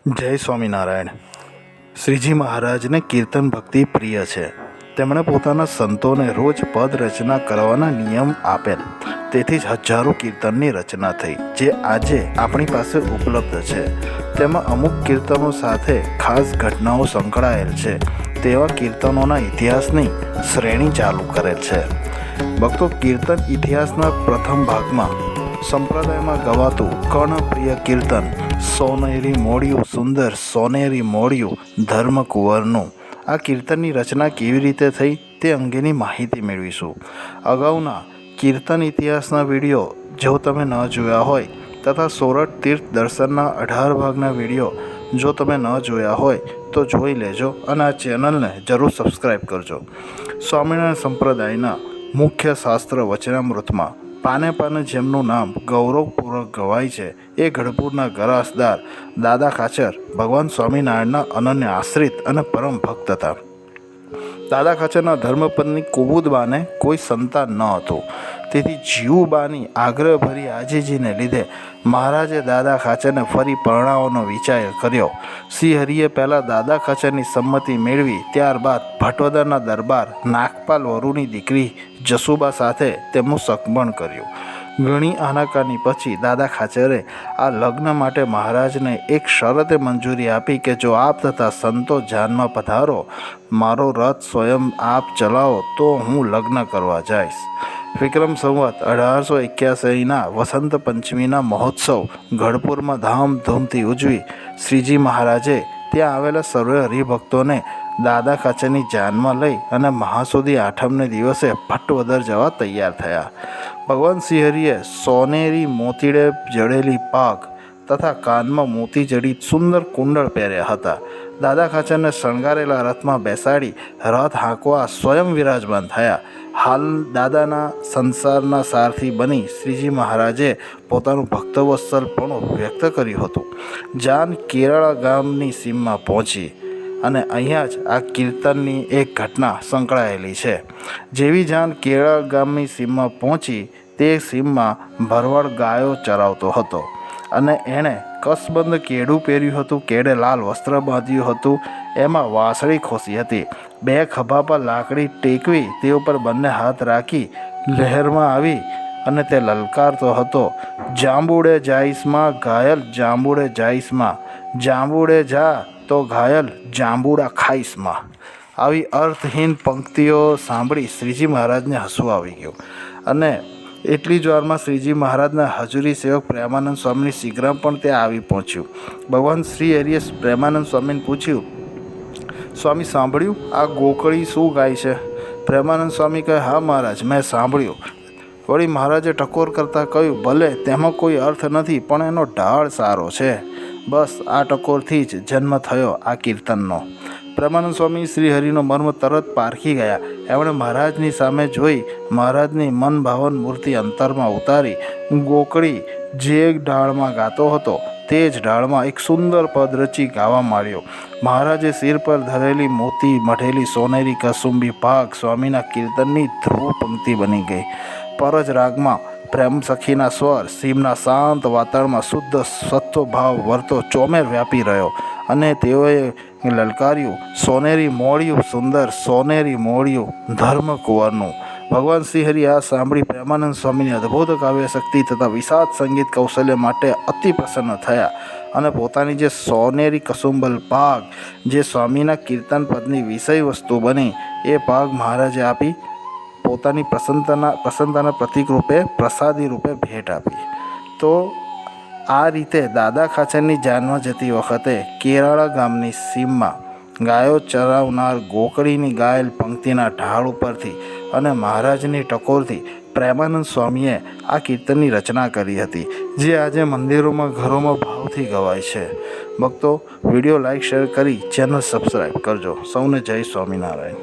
જય સ્વામિનારાયણ। શ્રીજી મહારાજને કીર્તન ભક્તિ પ્રિય છે। તેમણે પોતાના સંતોને રોજ પદ રચના કરવાના નિયમ આપેલ, તેથી જ હજારો કીર્તનની રચના થઈ, જે આજે આપણી પાસે ઉપલબ્ધ છે। તેમાં અમુક કીર્તનો સાથે ખાસ ઘટનાઓ સંકળાયેલ છે, તેવા કીર્તનોના ઇતિહાસની શ્રેણી ચાલુ કરેલ છે। ભક્તો, કીર્તન ઇતિહાસના પ્રથમ ભાગમાં સંપ્રદાયમાં ગવાતું કર્ણપ્રિય કીર્તન સોનેરી મોડિયું સુંદર સોનેરી મોડિયું ધર્મકુંવરનું, આ કીર્તનની રચના કેવી રીતે થઈ તે અંગેની માહિતી મેળવીશું। અગાઉના કીર્તન ઇતિહાસના વિડીયો જો તમે ન જોયા હોય તથા સોરઠ તીર્થ દર્શનના 18 ભાગના વિડીયો જો તમે ન જોયા હોય તો જોઈ લેજો અને આ ચેનલને જરૂર સબસ્ક્રાઈબ કરજો। સ્વામિનારાયણ સંપ્રદાયના મુખ્ય શાસ્ત્ર વચનામૃતમાં પાને પાને જેમનું નામ ગૌરવપૂર્વક ગવાય છે એ ગઢપુરના ગરાસદાર દાદા ખાચર ભગવાન સ્વામિનારાયણના અનન્ય આશ્રિત અને પરમ ભક્ત હતા। દાદા ખાચરના ધર્મપત્ની કુમુદબાને કોઈ સંતાન ન હતું, તેથી જીવુબાની આગ્રહભરી આજીજીને લીધે મહારાજે દાદા ખાચરને ફરી પરણાવવાનો વિચાર કર્યો। શ્રીહરિએ પહેલાં દાદા ખાચરની સંમતિ મેળવી, ત્યારબાદ ભટવદરના દરબાર નાગપાલ વરુની દીકરી જસુબા સાથે તેમનું સગપણ કર્યું। ઘણી આનાકાની પછી દાદા ખાચરે આ લગ્ન માટે મહારાજને એક શરતે મંજૂરી આપી કે જો આપ તથા સંતો જાનમાં પધારો, મારો રથ સ્વયં આપ ચલાવો તો હું લગ્ન કરવા જઈશ। વિક્રમ સંવત 1881ના વસંત પંચમીના મહોત્સવ ગઢપુરમાં ધામધૂમથી ઉજવી શ્રીજી મહારાજે ત્યાં આવેલા સર્વે હરિભક્તોને દાદા ખાચરની જાનમાં લઈ અને મહાસુદી આઠમને દિવસે ભટવદર જવા તૈયાર થયા। ભગવાન શ્રીહરિએ સોનેરી મોતીડે જડેલી પાઘ તથા કાનમાં મોતી જડિત સુંદર કુંડળ પહેર્યા હતા। દાદા ખાચરને શણગારેલા રથમાં બેસાડી રથ હાંકવા સ્વયં વિરાજમાન થયા। હાલ દાદાના સંસારના સારથી બની શ્રીજી મહારાજે પોતાનું ભક્તવત્સલપણું વ્યક્ત કર્યું હતું। જાન કેરાળા ગામની સીમમાં પહોંચી અને અહીંયા જ આ કીર્તનની એક ઘટના સંકળાયેલી છે। જેવી જાન કેરાળા ગામની સીમમાં પહોંચી તે સીમમાં ભરવાડ ગાયો ચરાવતો હતો અને એણે કસબંધ કેડું પહેર્યું હતું, કેડે લાલ વસ્ત્ર બાંધ્યું હતું, એમાં વાંસળી ખોસી હતી, બે ખભા પર લાકડી ટેકવી તે ઉપર બંને હાથ રાખી લહેરમાં આવી અને તે લલકારતો હતો, જાંબુડે જાઈસમાં ઘાયલ જાંબુડે જાઈસમાં, જાંબુડે જા તો ઘાયલ જાંબુડા ખાઈસમાં। આવી અર્થહીન પંક્તિઓ સાંભળી શ્રીજી મહારાજને હસવું આવી ગયું અને એટલી જ વારમાં શ્રીજી મહારાજના હજુરી સેવક પ્રેમાનંદ સ્વામીની શીઘ્ર પણ ત્યાં આવી પહોંચ્યું। ભગવાન શ્રી હરિએ પ્રેમાનંદ સ્વામીને પૂછ્યું, સ્વામી સાંભળ્યું આ ગોકળી શું ગાય છે? પ્રેમાનંદ સ્વામી કહે, હા મહારાજ, મેં સાંભળ્યું। વળી મહારાજે ટકોર કરતાં કહ્યું, ભલે તેમાં કોઈ અર્થ નથી, પણ એનો ઢાળ સારો છે, બસ આ ટકોરથી જ જન્મ થયો આ કીર્તનનો। પ્રેમાનંદ સ્વામી શ્રીહરિનો મર્મ તરત પારખી ગયા। એમણે મહારાજની સામે જોઈ મહારાજની મન ભાવન મૂર્તિ અંતરમાં ઉતારી ગોકળી જે ઢાળમાં ગાતો હતો તે જ ઢાળમાં એક સુંદર પદ રચી ગાવા માંડ્યો। મહારાજે શિર પર ધરેલી મોતી મઢેલી સોનેરી કસુંબી પાઘ સ્વામીના કીર્તનની ધ્રુવ પંક્તિ બની ગઈ। પરજ રાગમાં પ્રેમ સખીના સ્વર સીમના શાંત વાતાવરણમાં શુદ્ધ સત્વ ભાવ વર્તો ચોમેર વ્યાપી રહ્યો અને તેઓએ લલકાર્યું, સોનેરી મોડિયું સુંદર સોનેરી મોડિયું ધર્મકુંવરનું। ભગવાન શ્રીહરિ આ સાંભળી પ્રેમાનંદ સ્વામીની અદ્ભુત કાવ્ય શક્તિ તથા વિષાદ સંગીત કૌશલ્ય માટે અતિ પ્રસન્ન થયા અને પોતાની જે સોનેરી કસુંબલ પાઘ જે સ્વામીના કીર્તન પદની વિષય વસ્તુ બની એ પાઘ મહારાજે આપી પોતાની પ્રસન્નતાના પ્રતીક રૂપે પ્રસાદી રૂપે ભેટ આપી। તો આ રીતે દાદા ખાચરની જાનમાં જતી વખતે કેરાળા ગામની સીમમાં ગાયો ચરાવનાર ગોકળીની ગાયેલ પંક્તિના ઢાળ ઉપરથી અને મહારાજની ટકોરથી પ્રેમાનંદ સ્વામીએ આ કીર્તનની રચના કરી હતી, જે આજે મંદિરોમાં ઘરોમાં ભાવથી ગવાય છે। ભક્તો, વિડીયો લાઈક શેર કરી ચેનલ સબસ્ક્રાઈબ કરજો। સૌને જય સ્વામિનારાયણ।